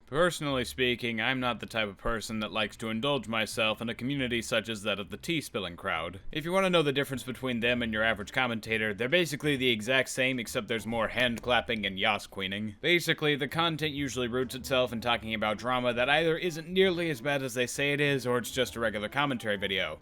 Personally speaking, I'm not the type of person that likes to indulge myself in a community such as that of the tea-spilling crowd. If you want to know the difference between them and your average commentator, they're basically the exact same except there's more hand-clapping and yas-queening. Basically, the content usually roots itself in talking about drama that either isn't nearly as bad as they say it is, or it's just a regular commentary video.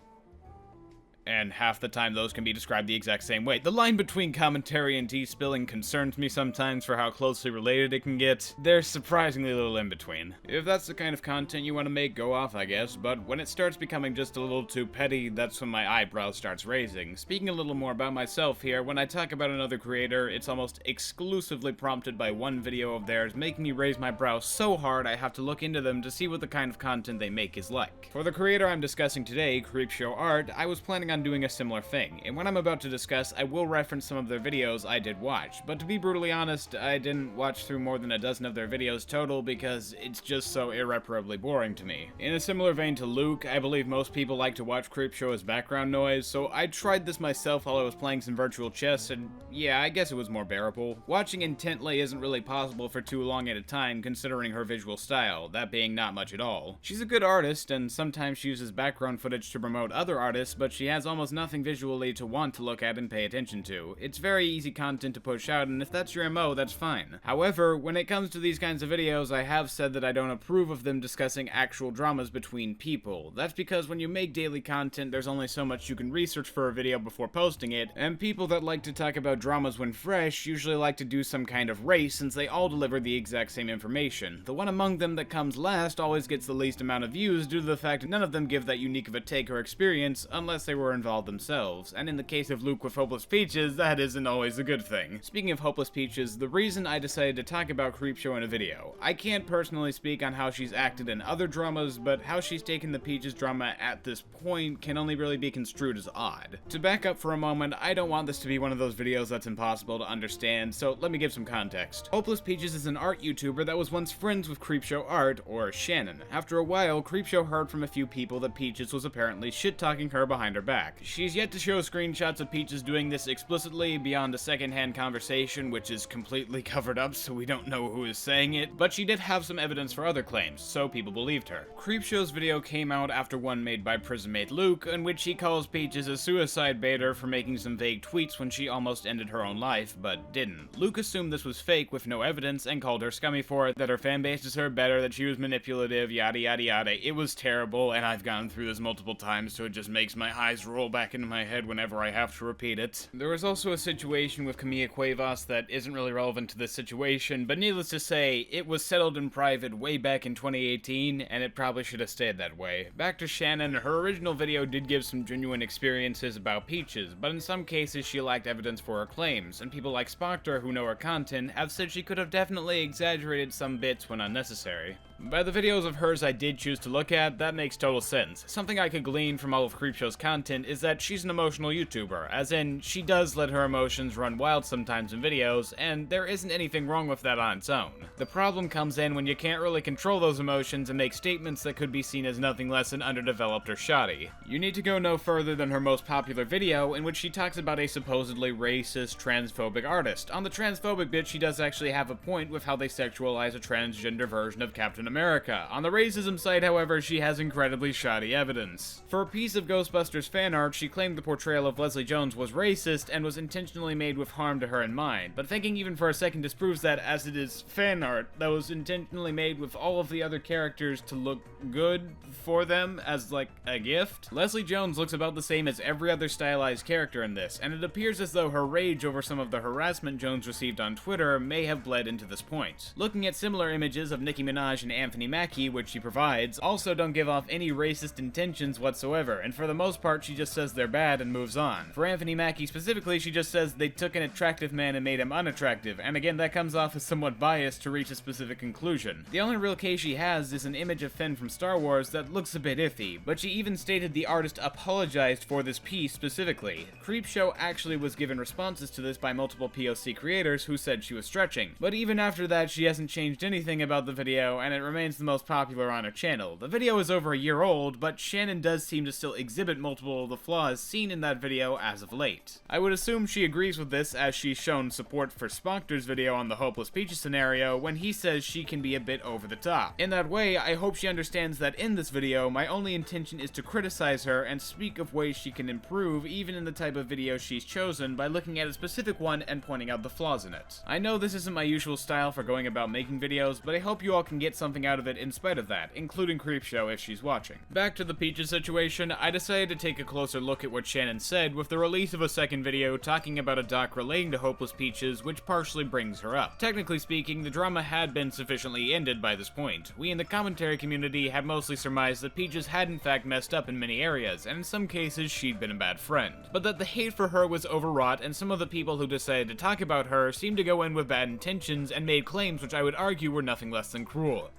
And half the time those can be described the exact same way. The line between commentary and tea spilling concerns me sometimes for how closely related it can get. There's surprisingly little in between. If that's the kind of content you want to make, go off, I guess, but when it starts becoming just a little too petty, that's when my eyebrow starts raising. Speaking a little more about myself here, when I talk about another creator, it's almost exclusively prompted by one video of theirs, making me raise my brow so hard I have to look into them to see what the kind of content they make is like. For the creator I'm discussing today, Creepshow Art, I was planning on doing a similar thing, and what I'm about to discuss, I will reference some of their videos I did watch, but to be brutally honest, I didn't watch through more than a dozen of their videos total because it's just so irreparably boring to me. In a similar vein to Luke, I believe most people like to watch Creepshow as background noise, so I tried this myself while I was playing some virtual chess, and yeah, I guess it was more bearable. Watching intently isn't really possible for too long at a time considering her visual style, that being not much at all. She's a good artist, and sometimes she uses background footage to promote other artists, but she has almost nothing visually to want to look at and pay attention to. It's very easy content to push out, and if that's your MO, that's fine. However, when it comes to these kinds of videos, I have said that I don't approve of them discussing actual dramas between people. That's because when you make daily content, there's only so much you can research for a video before posting it, and people that like to talk about dramas when fresh usually like to do some kind of race since they all deliver the exact same information. The one among them that comes last always gets the least amount of views due to the fact none of them give that unique of a take or experience unless they were involved themselves, and in the case of Luke with Hopeless Peaches, that isn't always a good thing. Speaking of Hopeless Peaches, the reason I decided to talk about Creepshow in a video, I can't personally speak on how she's acted in other dramas, but how she's taken the Peaches drama at this point can only really be construed as odd. To back up for a moment, I don't want this to be one of those videos that's impossible to understand, so let me give some context. Hopeless Peaches is an art YouTuber that was once friends with Creepshow Art, or Shannon. After a while, Creepshow heard from a few people that Peaches was apparently shit-talking her behind her back. She's yet to show screenshots of Peaches doing this explicitly beyond a secondhand conversation, which is completely covered up so we don't know who is saying it, but she did have some evidence for other claims, so people believed her. Creepshow's video came out after one made by Prismmate Luke, in which he calls Peaches a suicide baiter for making some vague tweets when she almost ended her own life, but didn't. Luke assumed this was fake with no evidence and called her scummy for it, that her fanbase deserved better, that she was manipulative, yada yada yada. It was terrible, and I've gone through this multiple times, so it just makes my eyes roll back into my head whenever I have to repeat it. There was also a situation with Camilla Cuevas that isn't really relevant to this situation, but needless to say, it was settled in private way back in 2018, and it probably should have stayed that way. Back to Shannon, her original video did give some genuine experiences about Peaches, but in some cases she lacked evidence for her claims, and people like Spoctor, who know her content, have said she could have definitely exaggerated some bits when unnecessary. By the videos of hers I did choose to look at, that makes total sense. Something I could glean from all of Creepshow's content is that she's an emotional YouTuber, as in, she does let her emotions run wild sometimes in videos, and there isn't anything wrong with that on its own. The problem comes in when you can't really control those emotions and make statements that could be seen as nothing less than underdeveloped or shoddy. You need to go no further than her most popular video, in which she talks about a supposedly racist, transphobic artist. On the transphobic bit, she does actually have a point with how they sexualize a transgender version of Captain America. On the racism side, however, she has incredibly shoddy evidence. For a piece of Ghostbusters fan art, she claimed the portrayal of Leslie Jones was racist and was intentionally made with harm to her in mind, but thinking even for a second disproves that, as it is fan art that was intentionally made with all of the other characters to look good for them as like a gift. Leslie Jones looks about the same as every other stylized character in this, and it appears as though her rage over some of the harassment Jones received on Twitter may have bled into this point. Looking at similar images of Nicki Minaj and Anthony Mackie, which she provides, also don't give off any racist intentions whatsoever, and for the most part she just says they're bad and moves on. For Anthony Mackie specifically, she just says they took an attractive man and made him unattractive, and again that comes off as somewhat biased to reach a specific conclusion. The only real case she has is an image of Finn from Star Wars that looks a bit iffy, but she even stated the artist apologized for this piece specifically. Creepshow actually was given responses to this by multiple POC creators who said she was stretching, but even after that she hasn't changed anything about the video and it remains the most popular on her channel. The video is over a year old, but Shannon does seem to still exhibit multiple of the flaws seen in that video as of late. I would assume she agrees with this, as she's shown support for Sponkter's video on the Hopeless Peaches scenario when he says she can be a bit over the top. In that way, I hope she understands that in this video, my only intention is to criticize her and speak of ways she can improve even in the type of video she's chosen by looking at a specific one and pointing out the flaws in it. I know this isn't my usual style for going about making videos, but I hope you all can get something out of it in spite of that, including Creepshow if she's watching. Back to the Peaches situation, I decided to take a closer look at what Shannon said with the release of a second video talking about a doc relating to Hopeless Peaches, which partially brings her up. Technically speaking, the drama had been sufficiently ended by this point. We in the commentary community had mostly surmised that Peaches had in fact messed up in many areas, and in some cases she'd been a bad friend. But that the hate for her was overwrought, and some of the people who decided to talk about her seemed to go in with bad intentions and made claims which I would argue were nothing less than cruel.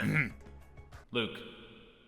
Luke.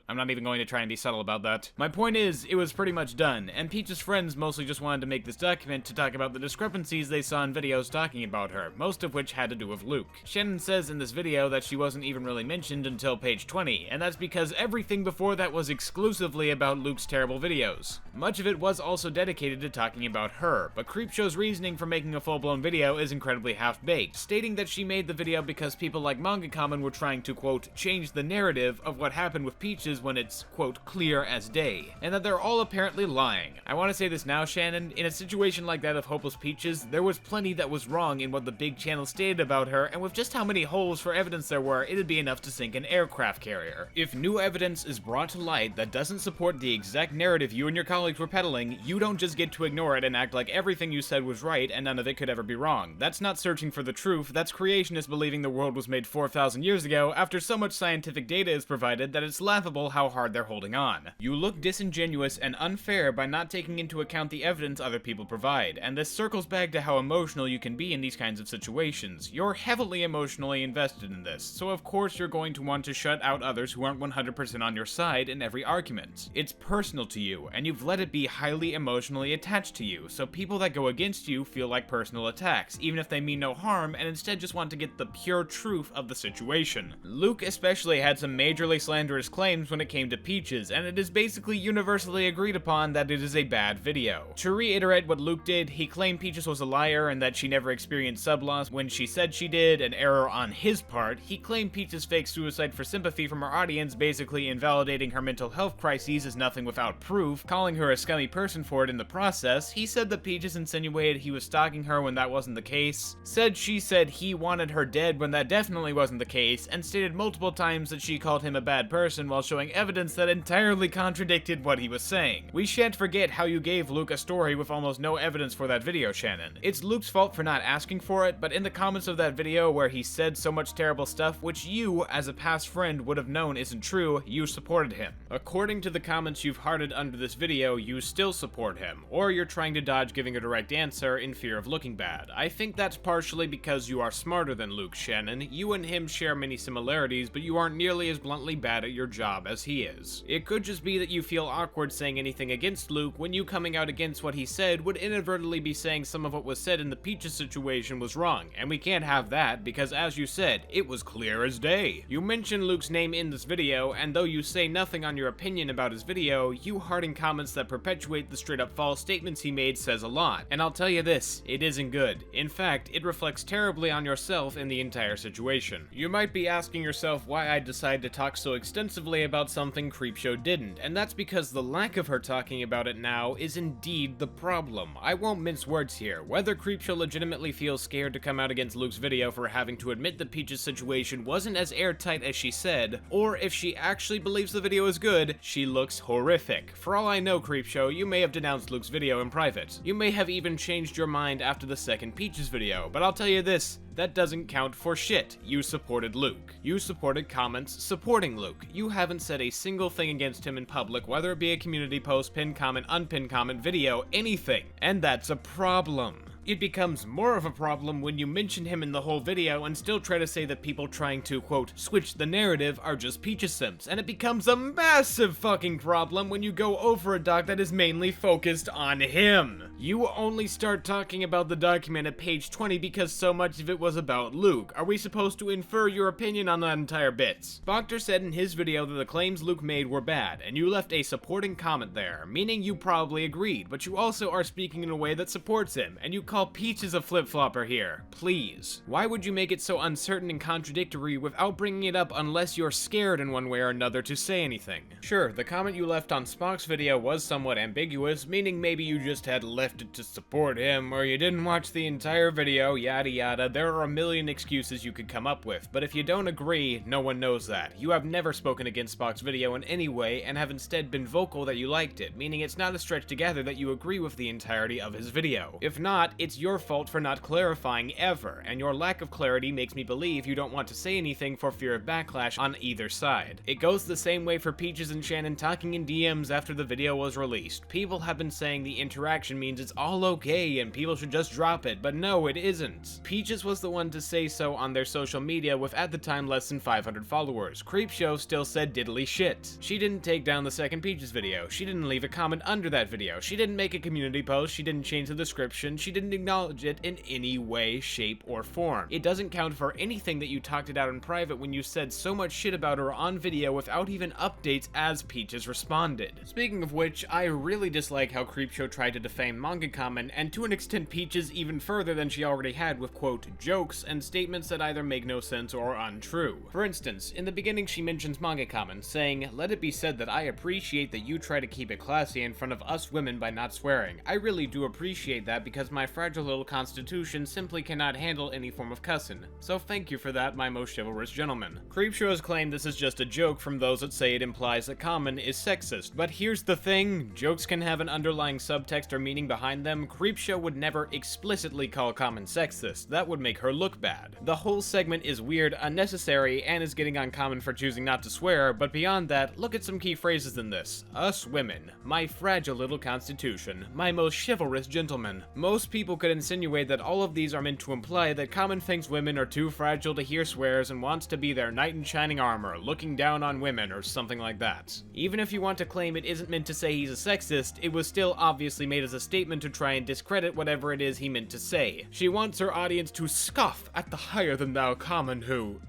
I'm not even going to try and be subtle about that. My point is, it was pretty much done, and Peach's friends mostly just wanted to make this document to talk about the discrepancies they saw in videos talking about her, most of which had to do with Luke. Shannon says in this video that she wasn't even really mentioned until page 20, and that's because everything before that was exclusively about Luke's terrible videos. Much of it was also dedicated to talking about her, but Creepshow's reasoning for making a full-blown video is incredibly half-baked, stating that she made the video because people like Manga Common were trying to, quote, change the narrative of what happened with Peaches when it's, quote, clear as day, and that they're all apparently lying. I want to say this now, Shannon, in a situation like that of Hopeless Peaches, there was plenty that was wrong in what the big channel stated about her, and with just how many holes for evidence there were, it'd be enough to sink an aircraft carrier. If new evidence is brought to light that doesn't support the exact narrative you and your colleagues were peddling, you don't just get to ignore it and act like everything you said was right and none of it could ever be wrong. That's not searching for the truth, that's creationists believing the world was made 4,000 years ago after so much scientific data is provided that it's laughable how hard they're holding on. You look disingenuous and unfair by not taking into account the evidence other people provide, and this circles back to how emotional you can be in these kinds of situations. You're heavily emotionally invested in this, so of course you're going to want to shut out others who aren't 100% on your side in every argument. It's personal to you, and you've let it be highly emotionally attached to you, so people that go against you feel like personal attacks, even if they mean no harm and instead just want to get the pure truth of the situation. Luke especially had some majorly slanderous claims when it came to Peaches, and it is basically universally agreed upon that it is a bad video. To reiterate what Luke did, he claimed Peaches was a liar and that she never experienced sub-loss when she said she did, an error on his part. He claimed Peaches faked suicide for sympathy from her audience, basically invalidating her mental health crises as nothing without proof, calling her a scummy person for it in the process. He said that Peaches insinuated he was stalking her when that wasn't the case, said she said he wanted her dead when that definitely wasn't the case, and stated multiple times that she called him a bad person while showing evidence that entirely contradicted what he was saying. We shan't forget how you gave Luke a story with almost no evidence for that video, Shannon. It's Luke's fault for not asking for it, but in the comments of that video where he said so much terrible stuff, which you, as a past friend, would have known isn't true, you supported him. According to the comments you've hearted under this video, you still support him, or you're trying to dodge giving a direct answer in fear of looking bad. I think that's partially because you are smarter than Luke, Shannon. You and him share many similarities, but you aren't nearly as bluntly bad at your job as he is. It could just be that you feel awkward saying anything against Luke when you coming out against what he said would inadvertently be saying some of what was said in the Peaches situation was wrong, and we can't have that because, as you said, it was clear as day. You mention Luke's name in this video, and though you say nothing on your opinion about his video, you hearting comments that perpetuate the straight up false statements he made says a lot, and I'll tell you this, it isn't good. In fact, it reflects terribly on yourself in the entire situation. You might be asking yourself why I decided to talk so extensively about something Creepshow didn't, and that's because the lack of her talking about it now is indeed the problem. I won't mince words here. Whether Creepshow legitimately feels scared to come out against Luke's video for having to admit the Peaches situation wasn't as airtight as she said, or if she actually believes the video is good, she looks horrific. For all I know, Creepshow, you may have denounced Luke's video in private. You may have even changed your mind after the second Peaches video, but I'll tell you this, that doesn't count for shit. You supported Luke. You supported comments supporting Luke. You haven't said a single thing against him in public, whether it be a community post, pinned comment, unpinned comment, video, anything. And that's a problem. It becomes more of a problem when you mention him in the whole video and still try to say that people trying to, quote, switch the narrative are just Peaches simps, and it becomes a massive fucking problem when you go over a doc that is mainly focused on him. You only start talking about the document at page 20 because so much of it was about Luke. Are we supposed to infer your opinion on that entire bit? Boctor said in his video that the claims Luke made were bad, and you left a supporting comment there, meaning you probably agreed, but you also are speaking in a way that supports him, and you call Peaches a flip-flopper here. Please. Why would you make it so uncertain and contradictory without bringing it up unless you're scared in one way or another to say anything? Sure, the comment you left on Spock's video was somewhat ambiguous, meaning maybe you just had left it to support him, or you didn't watch the entire video, yada yada. There are a million excuses you could come up with, but if you don't agree, no one knows that. You have never spoken against Spock's video in any way, and have instead been vocal that you liked it, meaning it's not a stretch to gather that you agree with the entirety of his video. If not, it's your fault for not clarifying ever, and your lack of clarity makes me believe you don't want to say anything for fear of backlash on either side. It goes the same way for Peaches and Shannon talking in DMs after the video was released. People have been saying the interaction means it's all okay and people should just drop it, but no, it isn't. Peaches was the one to say so on their social media with at the time less than 500 followers. Creepshow still said diddly shit. She didn't take down the second Peaches video. She didn't leave a comment under that video. She didn't make a community post. She didn't change the description. She didn't acknowledge it in any way, shape, or form. It doesn't count for anything that you talked it out in private when you said so much shit about her on video without even updates as Peaches responded. Speaking of which, I really dislike how Creepshow tried to defame Manga Common, and to an extent Peaches even further than she already had with, quote, jokes and statements that either make no sense or are untrue. For instance, in the beginning she mentions Manga Common, saying, "Let it be said that I appreciate that you try to keep it classy in front of us women by not swearing. I really do appreciate that because my fragile little constitution simply cannot handle any form of cussin'. So thank you for that, my most chivalrous gentleman." Creepshow has claimed this is just a joke from those that say it implies that Common is sexist, but here's the thing, jokes can have an underlying subtext or meaning behind them. Creepshow would never explicitly call Common sexist. That would make her look bad. The whole segment is weird, unnecessary, and is getting on Common for choosing not to swear, but beyond that, look at some key phrases in this. Us women. My fragile little constitution. My most chivalrous gentleman. Most people could insinuate that all of these are meant to imply that Common thinks women are too fragile to hear swears and wants to be their knight in shining armor, looking down on women or something like that. Even if you want to claim it isn't meant to say he's a sexist, it was still obviously made as a statement to try and discredit whatever it is he meant to say. She wants her audience to scoff at the higher-than-thou Common who,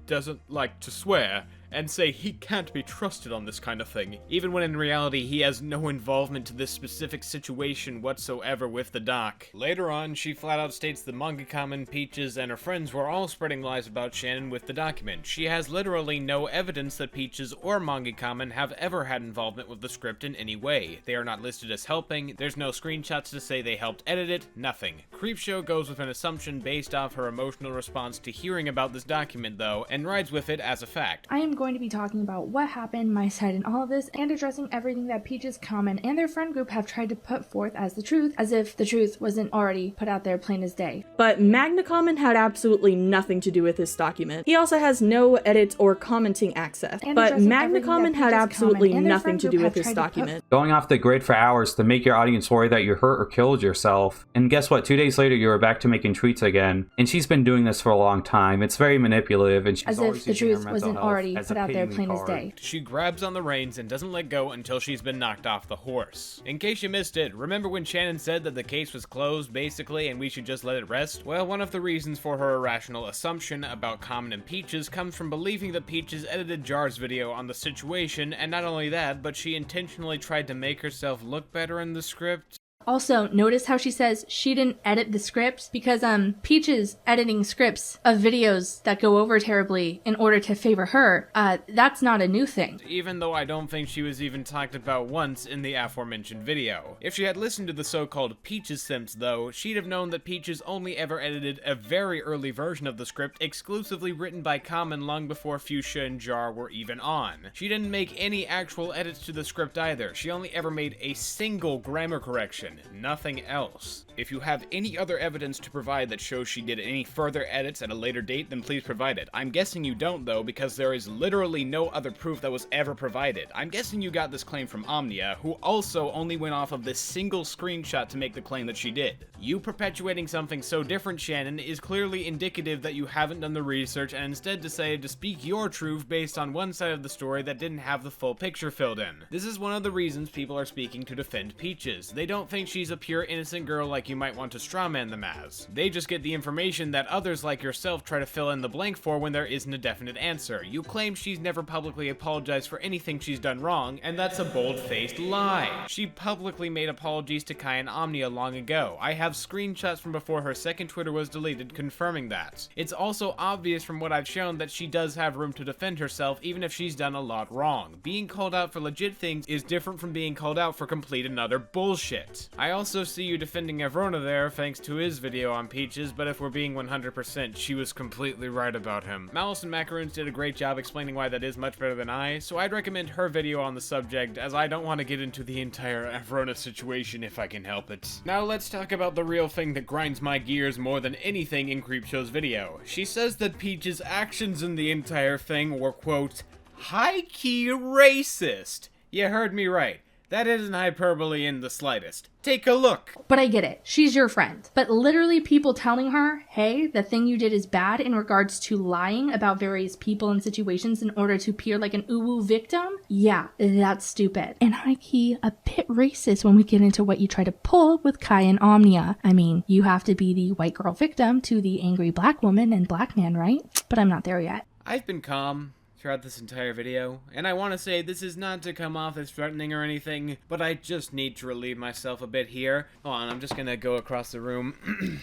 doesn't like to swear, and say he can't be trusted on this kind of thing, even when in reality he has no involvement to this specific situation whatsoever with the doc. Later on, she flat out states that Manga Common, Peaches, and her friends were all spreading lies about Shannon with the document. She has literally no evidence that Peaches or Manga Common have ever had involvement with the script in any way. They are not listed as helping, there's no screenshots to say they helped edit it, nothing. Creepshow goes with an assumption based off her emotional response to hearing about this document though, and rides with it as a fact. I am going to be talking about what happened, my side in all of this, and addressing everything that Peaches, Common, and their friend group have tried to put forth as the truth, as if the truth wasn't already put out there plain as day. But Magna Common had absolutely nothing to do with this document. He also has no edits or commenting access. But Magna Common had absolutely nothing to do with this document. Going off the grid for hours to make your audience worry that you hurt or killed yourself. And guess what? 2 days later, you were back to making tweets again. And she's been doing this for a long time. It's very manipulative, and she's as always if the using her truth mental wasn't health already as put a out there pay-me plain as card. day. She grabs on the reins and doesn't let go until she's been knocked off the horse. In case you missed it, remember when Shannon said that the case was closed, basically, and we should just let it rest? Well, one of the reasons for her irrational assumption about Common and Peaches comes from believing that Peaches edited Jar's video on the situation, and not only that, but she intentionally tried to make herself look better in the script. Also, notice how she says she didn't edit the script because Peaches editing scripts of videos that go over terribly in order to favor her, that's not a new thing. Even though I don't think she was even talked about once in the aforementioned video. If she had listened to the so-called Peaches simps though, she'd have known that Peaches only ever edited a very early version of the script exclusively written by Common long before Fuchsia and Jar were even on. She didn't make any actual edits to the script either. She only ever made a single grammar correction. nothing else. If you have any other evidence to provide that shows she did any further edits at a later date, then please provide it. I'm guessing you don't though, because there is literally no other proof that was ever provided. I'm guessing you got this claim from Omnia, who also only went off of this single screenshot to make the claim that she did. You perpetuating something so different, Shannon, is clearly indicative that you haven't done the research and instead decided to speak your truth based on one side of the story that didn't have the full picture filled in. This is one of the reasons people are speaking to defend Peaches. They don't think she's a pure innocent girl like you might want to strawman them as. They just get the information that others like yourself try to fill in the blank for when there isn't a definite answer. You claim she's never publicly apologized for anything she's done wrong, and that's a bold-faced lie. She publicly made apologies to Kai and Omnia long ago. I have screenshots from before her second Twitter was deleted confirming that. It's also obvious from what I've shown that she does have room to defend herself even if she's done a lot wrong. Being called out for legit things is different from being called out for complete and utter bullshit. I also see you defending Avrona there thanks to his video on Peaches, but if we're being 100%, she was completely right about him. Malice and Macaroons did a great job explaining why that is much better than I, so I'd recommend her video on the subject, as I don't want to get into the entire Avrona situation if I can help it. Now let's talk about the real thing that grinds my gears more than anything in Creepshow's video. She says that Peach's actions in the entire thing were, quote, high-key racist. You heard me right. That isn't hyperbole in the slightest. Take a look. But I get it. She's your friend. But literally people telling her, hey, the thing you did is bad in regards to lying about various people and situations in order to appear like an uwu victim? Yeah, that's stupid. And high-key a bit racist when we get into what you try to pull with Kai and Omnia. I mean, you have to be the white girl victim to the angry black woman and black man, right? But I'm not there yet. I've been calm throughout this entire video, and I want to say this is not to come off as threatening or anything, but I just need to relieve myself a bit here. Hold on, I'm just gonna go across the room.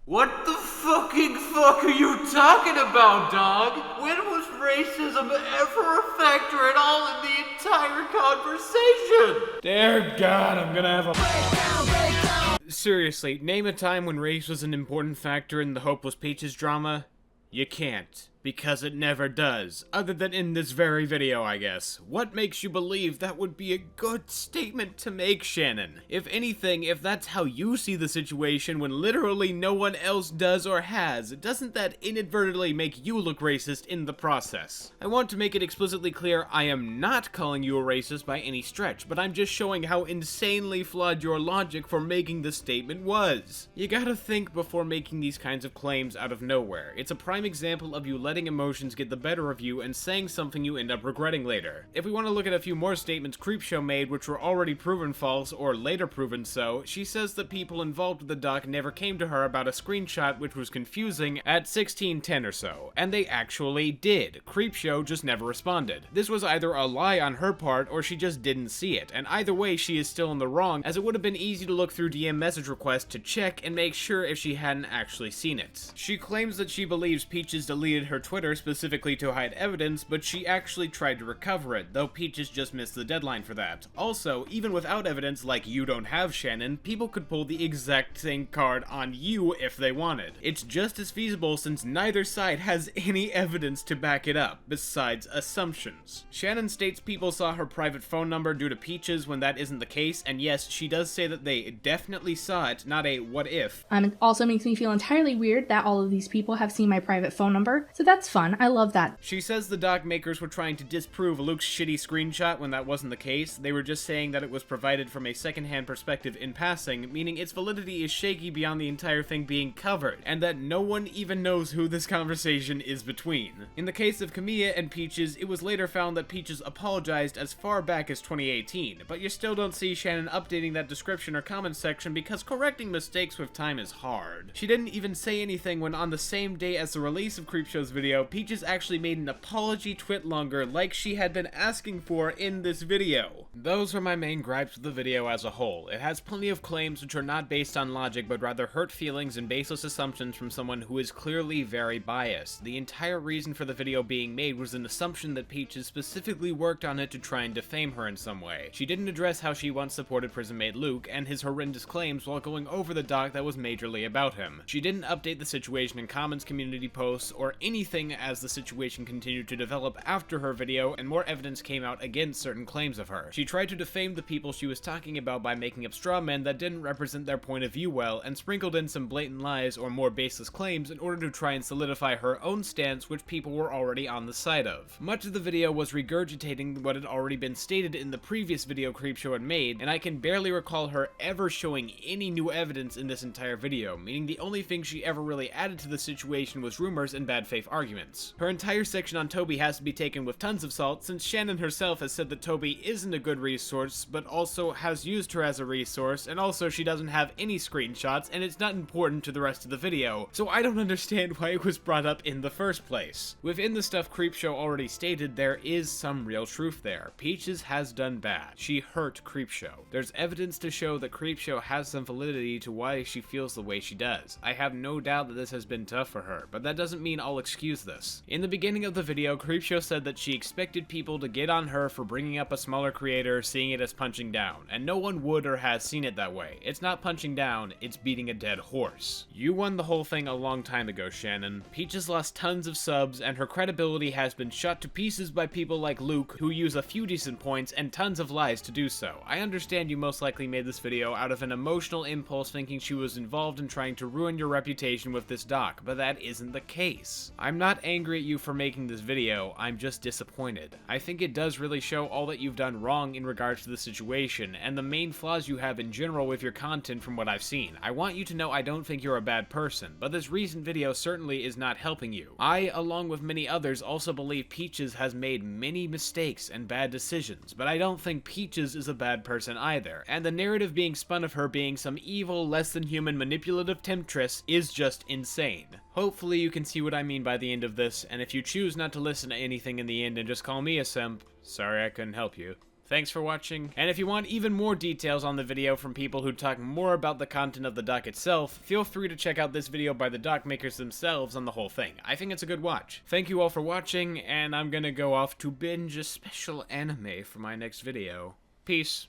What the fucking fuck are you talking about, dog? When was racism ever a factor at all in the entire conversation? Dear God, I'm gonna have a breakdown. Seriously, name a time when race was an important factor in the Hopeless Peaches drama. You can't, because it never does, other than in this very video, I guess. What makes you believe that would be a good statement to make, Shannon? If anything, if that's how you see the situation when literally no one else does or has, doesn't that inadvertently make you look racist in the process? I want to make it explicitly clear I am not calling you a racist by any stretch, but I'm just showing how insanely flawed your logic for making the statement was. You gotta think before making these kinds of claims out of nowhere. It's a prime example of you letting emotions get the better of you and saying something you end up regretting later. If we want to look at a few more statements Creepshow made which were already proven false or later proven so, she says that people involved with the doc never came to her about a screenshot which was confusing at 16:10 or so, and they actually did. Creepshow just never responded. This was either a lie on her part or she just didn't see it, and either way she is still in the wrong, as it would have been easy to look through DM message requests to check and make sure if she hadn't actually seen it. She claims that she believes Peaches deleted her Twitter specifically to hide evidence, but she actually tried to recover it, though Peaches just missed the deadline for that. Also, even without evidence like you don't have, Shannon, people could pull the exact same card on you if they wanted. It's just as feasible since neither side has any evidence to back it up, besides assumptions. Shannon states people saw her private phone number due to Peaches when that isn't the case, and yes, she does say that they definitely saw it, not a what if. It also makes me feel entirely weird that all of these people have seen my private phone number, so that's fun. I love that. She says the doc makers were trying to disprove Luke's shitty screenshot when that wasn't the case. They were just saying that it was provided from a secondhand perspective in passing, meaning its validity is shaky beyond the entire thing being covered, and that no one even knows who this conversation is between. In the case of Camilla and Peaches, it was later found that Peaches apologized as far back as 2018, but you still don't see Shannon updating that description or comment section because correcting mistakes with time is hard. She didn't even say anything when on the same day as the release of Creepshow's video, Peaches actually made an apology twit longer like she had been asking for in this video. Those are my main gripes with the video as a whole. It has plenty of claims which are not based on logic but rather hurt feelings and baseless assumptions from someone who is clearly very biased. The entire reason for the video being made was an assumption that Peaches specifically worked on it to try and defame her in some way. She didn't address how she once supported prison mate Luke and his horrendous claims while going over the doc that was majorly about him. She didn't update the situation in comments, community posts, or anything anything as the situation continued to develop after her video and more evidence came out against certain claims of her. She tried to defame the people she was talking about by making up straw men that didn't represent their point of view well, and sprinkled in some blatant lies or more baseless claims in order to try and solidify her own stance, which people were already on the side of. Much of the video was regurgitating what had already been stated in the previous video Creepshow had made, and I can barely recall her ever showing any new evidence in this entire video, meaning the only thing she ever really added to the situation was rumors and bad faith arguments. Her entire section on Toby has to be taken with tons of salt, since Shannon herself has said that Toby isn't a good resource, but also has used her as a resource, and also she doesn't have any screenshots, and it's not important to the rest of the video, so I don't understand why it was brought up in the first place. Within the stuff Creepshow already stated, there is some real truth there. Peaches has done bad. She hurt Creepshow. There's evidence to show that Creepshow has some validity to why she feels the way she does. I have no doubt that this has been tough for her, but that doesn't mean I'll excuse this. In the beginning of the video, Creepshow said that she expected people to get on her for bringing up a smaller creator, seeing it as punching down, and no one would or has seen it that way. It's not punching down, it's beating a dead horse. You won the whole thing a long time ago, Shannon. Peaches lost tons of subs, and her credibility has been shot to pieces by people like Luke, who use a few decent points and tons of lies to do so. I understand you most likely made this video out of an emotional impulse thinking she was involved in trying to ruin your reputation with this doc, but that isn't the case. I'm not angry at you for making this video, I'm just disappointed. I think it does really show all that you've done wrong in regards to the situation, and the main flaws you have in general with your content from what I've seen. I want you to know I don't think you're a bad person, but this recent video certainly is not helping you. I, along with many others, also believe Peaches has made many mistakes and bad decisions, but I don't think Peaches is a bad person either, and the narrative being spun of her being some evil, less than human manipulative temptress is just insane. Hopefully you can see what I mean by the end of this, and if you choose not to listen to anything in the end and just call me a simp, sorry I couldn't help you. Thanks for watching, and if you want even more details on the video from people who talk more about the content of the doc itself, feel free to check out this video by the doc makers themselves on the whole thing. I think it's a good watch. Thank you all for watching, and I'm gonna go off to binge a special anime for my next video. Peace.